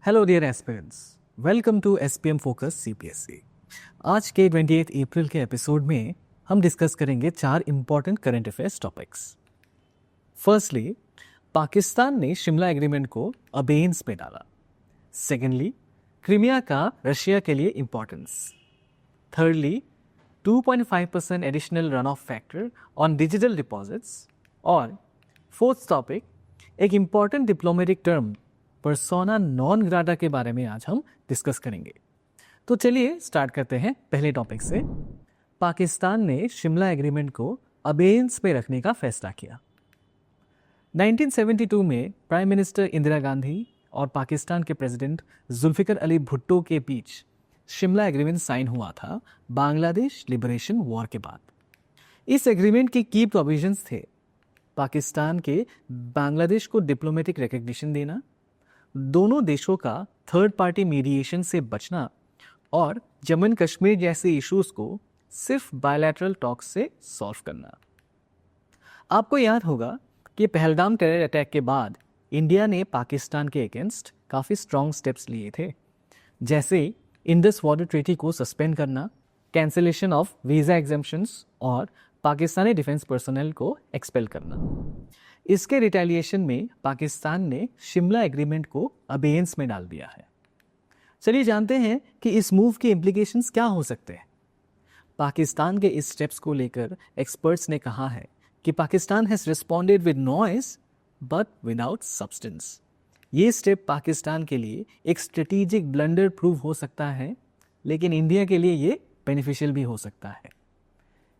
Hello dear aspirants, welcome to SPM focus CPSC. आज के 28 अप्रैल के एपिसोड में हम डिस्कस करेंगे 4 important current affairs topics. Firstly, Pakistan ने शिमला एग्रीमेंट को अबेयंस में डाला। सेकेंडली, क्रीमिया का रशिया के लिए importance. Thirdly, 2.5% additional run of factor on digital deposits. और फोर्थ टॉपिक, एक important diplomatic term persona non grata के बारे में आज हम डिस्कस करेंगे। तो चलिए स्टार्ट करते हैं पहले टॉपिक से। पाकिस्तान ने शिमला एग्रीमेंट को अबेयंस में रखने का फैसला किया। 1972 में प्राइम मिनिस्टर इंदिरा गांधी और पाकिस्तान के प्रेसिडेंट जुल्फिकर अली भुट्टो के बीच शिमला एग्रीमेंट साइन हुआ था बांग्लादेश लिबरेशन वॉर के बाद। इस एग्रीमेंट की की प्रोविजंस थे पाकिस्तान के बांग्लादेश को डिप्लोमेटिक रिकग्निशन देना, दोनों देशों का थर्ड पार्टी मीडिएशन से बचना और जम्मू कश्मीर जैसे इश्यूज को सिर्फ बायलैटरल टॉक से सॉल्व करना। आपको याद होगा कि पहलगाम टेरर अटैक के बाद इंडिया ने पाकिस्तान के अगेंस्ट काफ़ी स्ट्रॉन्ग स्टेप्स लिए थे, जैसे इंडस वाटर ट्रीटी को सस्पेंड करना, कैंसिलेशन ऑफ वीज़ा एग्जेम्पशंस और पाकिस्तानी डिफेंस पर्सनल को एक्सपेल करना। इसके रिटेलिएशन में पाकिस्तान ने शिमला एग्रीमेंट को अबेयंस में डाल दिया है। चलिए जानते हैं कि इस मूव के इम्प्लीकेशंस क्या हो सकते हैं। पाकिस्तान के इस स्टेप्स को लेकर एक्सपर्ट्स ने कहा है कि Pakistan has responded with noise but without substance. ये स्टेप पाकिस्तान के लिए एक स्ट्रेटेजिक ब्लंडर प्रूव हो सकता है, लेकिन इंडिया के लिए ये बेनिफिशियल भी हो सकता है।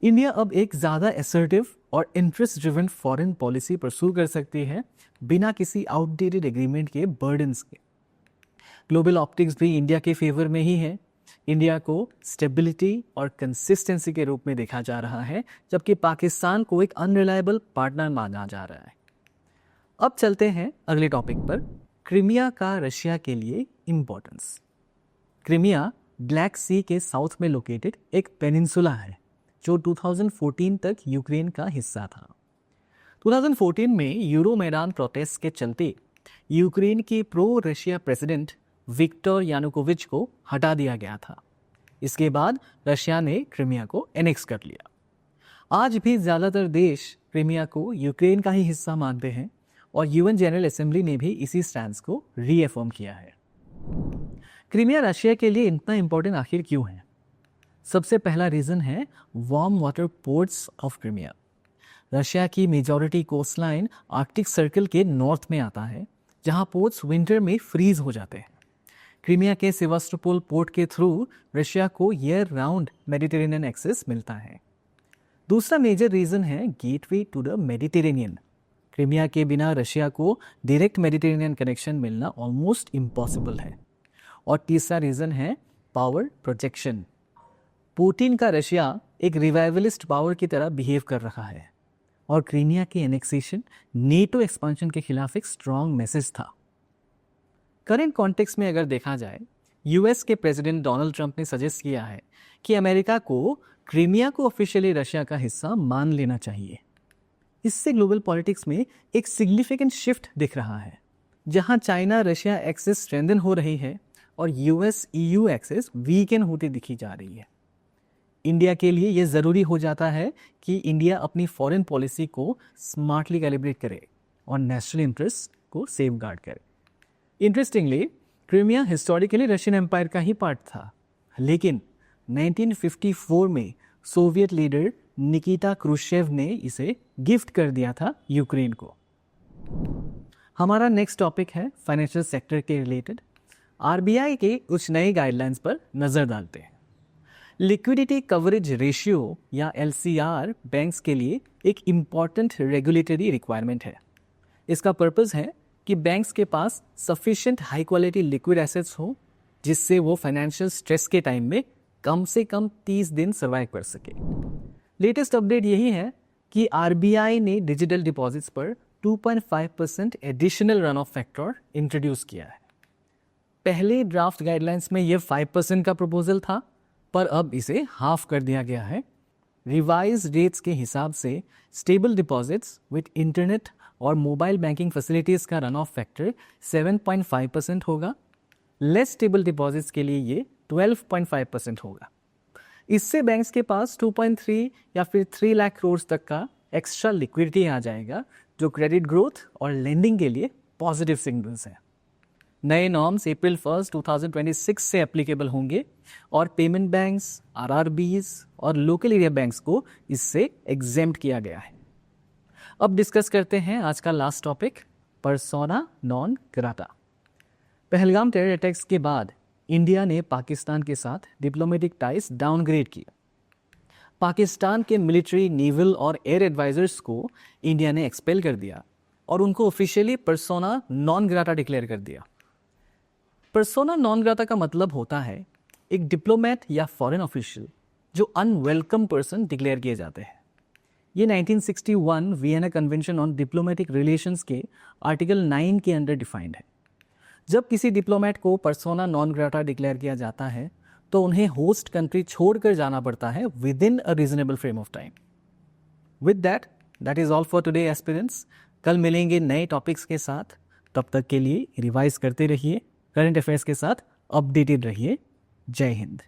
इंडिया अब एक ज़्यादा असर्टिव और interest driven foreign policy pursue कर सकती है बिना किसी आउटडेटेड एग्रीमेंट के बर्डन्स के। ग्लोबल ऑप्टिक्स भी इंडिया के फेवर में ही है। इंडिया को स्टेबिलिटी और कंसिस्टेंसी के रूप में देखा जा रहा है, जबकि पाकिस्तान को एक अनरिलायबल पार्टनर माना जा रहा है। अब चलते हैं अगले टॉपिक पर, क्रीमिया का रशिया के लिए इम्पोर्टेंस। क्रीमिया ब्लैक सी के साउथ में लोकेटेड एक पेनिनसुला है जो 2014 तक यूक्रेन का हिस्सा था। 2014 में यूरो मैदान प्रोटेस्ट के चलते यूक्रेन के pro Russia president Viktor Yanukovych को हटा दिया गया था। इसके बाद रशिया ने क्रीमिया को एनेक्स कर लिया। आज भी ज़्यादातर देश क्रीमिया को यूक्रेन का ही हिस्सा मानते हैं और यूएन जनरल असेंबली ने भी इसी स्टैंड को रीअफर्म किया है। क्रीमिया रशिया के लिए इतना इंपॉर्टेंट आखिर क्यों है? सबसे पहला रीज़न है warm water ports of Crimea. Russia की majority coast line Arctic circle के नॉर्थ में आता है, जहां पोर्ट्स विंटर में फ्रीज हो जाते हैं। क्रीमिया के सेवास्टोपोल पोर्ट के थ्रू रशिया को ईयर राउंड मेडिटेरेनियन एक्सेस मिलता है। दूसरा मेजर रीज़न है gateway to the Mediterranean. Crimea के बिना रशिया को डायरेक्ट मेडिटेरेनियन कनेक्शन मिलना ऑलमोस्ट इम्पॉसिबल है। और तीसरा रीज़न है पावर प्रोजेक्शन। पुतिन का रशिया एक रिवाइवलिस्ट पावर की तरह बिहेव कर रहा है और क्रीमिया की एनेक्सेशन नेटो एक्सपेंशन के खिलाफ एक स्ट्रॉन्ग मैसेज था। करंट कॉन्टेक्स्ट में अगर देखा जाए, यूएस के प्रेसिडेंट डोनाल्ड ट्रंप ने सजेस्ट किया है कि अमेरिका को क्रीमिया को ऑफिशियली रशिया का हिस्सा मान लेना चाहिए। इससे ग्लोबल पॉलिटिक्स में एक सिग्निफिकेंट शिफ्ट दिख रहा है, जहां चाइना रशिया एक्सेस स्ट्रेंथन हो रही है और यूएस ईयू एक्सेस वीकन होती दिखी जा रही है। इंडिया के लिए यह ज़रूरी हो जाता है कि इंडिया अपनी फॉरेन पॉलिसी को स्मार्टली कैलिब्रेट करे और नेशनल इंटरेस्ट को सेफगार्ड करे। Interestingly, Crimea historically Russian empire का ही पार्ट था, लेकिन 1954 में सोवियत लीडर निकिता क्रुश्चेव ने इसे गिफ्ट कर दिया था यूक्रेन को। हमारा नेक्स्ट टॉपिक है फाइनेंशियल सेक्टर के रिलेटेड। आरबीआई के कुछ नए गाइडलाइंस पर नज़र डालते हैं। लिक्विडिटी कवरेज रेशियो या एलसीआर बैंक्स के लिए एक इम्पॉर्टेंट रेगुलेटरी रिक्वायरमेंट है। इसका पर्पस है कि बैंक्स के पास sufficient high quality liquid assets हो, जिससे वो फाइनेंशियल स्ट्रेस के टाइम में कम से कम 30 दिन सर्वाइव कर सके। लेटेस्ट अपडेट यही है कि आरबीआई ने डिजिटल डिपॉजिट्स पर 2.5% additional run of factor introduce किया है। पहले ड्राफ्ट गाइडलाइंस में यह 5% का प्रपोजल था, पर अब इसे हाफ कर दिया गया है। रिवाइज रेट्स के हिसाब से स्टेबल डिपॉजिट्स विद इंटरनेट और मोबाइल बैंकिंग फैसिलिटीज़ का रन ऑफ फैक्टर 7.5% होगा लेस स्टेबल डिपॉजिट्स के लिए ये 12.5% होगा। इससे बैंक्स के पास 2.3 या फिर 3 लाख करोड़ तक का एक्स्ट्रा लिक्विडिटी आ जाएगा, जो क्रेडिट ग्रोथ और लेंडिंग के लिए पॉजिटिव सिग्नल्स हैं। नए नॉर्म्स अप्रैल 1, 2026 से एप्लीकेबल होंगे और पेमेंट बैंक्स, आरआरबीज और लोकल एरिया बैंक्स को इससे एग्जेम्प्ट किया गया है। अब डिस्कस करते हैं आज का last topic, persona non grata. Pahalgam terror attacks के बाद इंडिया ने पाकिस्तान के साथ डिप्लोमेटिक टाइज डाउनग्रेड किया। पाकिस्तान के मिलिट्री, नेवल और एयर एडवाइजर्स को इंडिया ने एक्सपेल कर दिया और उनको officially persona non grata declare कर दिया। पर्सोना नॉन ग्राटा का मतलब होता है एक डिप्लोमेट या फॉरेन ऑफिशियल जो अनवेलकम पर्सन डिक्लेयर किए जाते हैं। ये 1961 Vienna convention on diplomatic relations के आर्टिकल 9 के अंडर डिफाइंड है। जब किसी डिप्लोमेट को पर्सोना नॉन ग्राटा डिक्लेयर किया जाता है तो उन्हें होस्ट कंट्री छोड़कर जाना पड़ता है with in a reasonable frame of time. With that is all for today aspirants. कल मिलेंगे नए टॉपिक्स के साथ, तब तक के लिए रिवाइज करते रहिए, करंट अफेयर्स के साथ अपडेटेड रहिए। जय हिंद।